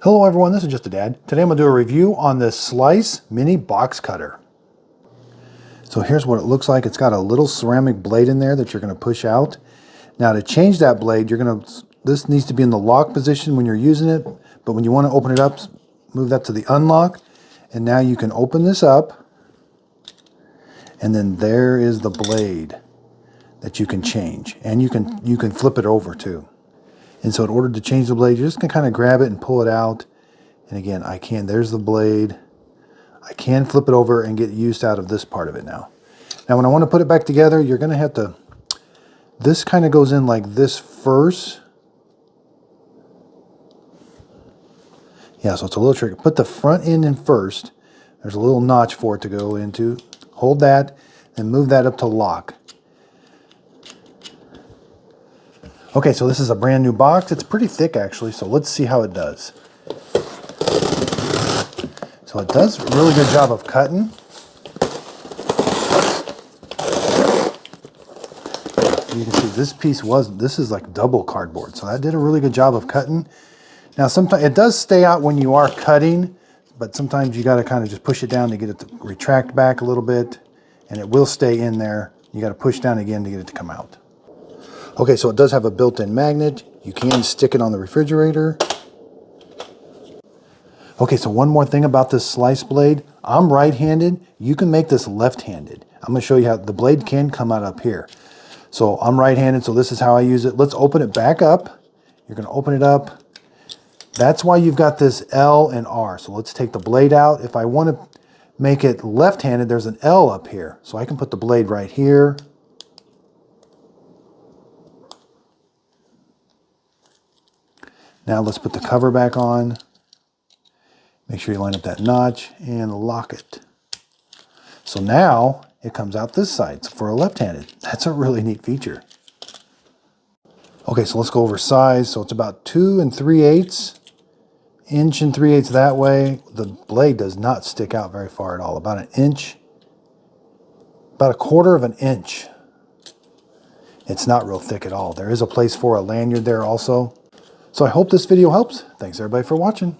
Hello everyone, this is Just a Dad. Today I'm going to do a review on this Slice Mini Box Cutter. So here's what it looks like. It's got a little ceramic blade in there that you're going to push out. Now to change that blade, this needs to be in the lock position when you're using it, but when you want to open it up, move that to the unlock, and now you can open this up, and then there is the blade that you can change, and you can flip it over too. And so in order to change the blade, you're just going to kind of grab it and pull it out. And again, there's the blade. I can flip it over and get use out of this part of it now. Now when I want to put it back together, you're going to have to, this kind of goes in like this first. Yeah, so it's a little tricky. Put the front end in first. There's a little notch for it to go into. Hold that and move that up to lock. Okay, so this is a brand new box. It's pretty thick actually, so let's see how it does. So it does a really good job of cutting. You can see this is like double cardboard, so that did a really good job of cutting. Now sometimes it does stay out when you are cutting, but sometimes you got to kind of just push it down to get it to retract back a little bit, and it will stay in there. You got to push down again to get it to come out. Okay, so it does have a built-in magnet. You can stick it on the refrigerator. Okay, so one more thing about this slice blade. I'm right-handed. You can make this left-handed. I'm going to show you how the blade can come out up here. So I'm right-handed, so this is how I use it. Let's open it back up. You're going to open it up. That's why you've got this L and R. So let's take the blade out. If I want to make it left-handed, there's an L up here. So I can put the blade right here. Now let's put the cover back on. Make sure you line up that notch and lock it. So now it comes out this side. So for a left-handed, that's a really neat feature. Okay, so let's go over size. So it's about 2 3/8 inch and 3/8 that way. The blade does not stick out very far at all. About an inch, about a quarter of an inch. It's not real thick at all. There is a place for a lanyard there also. So I hope this video helps. Thanks everybody for watching.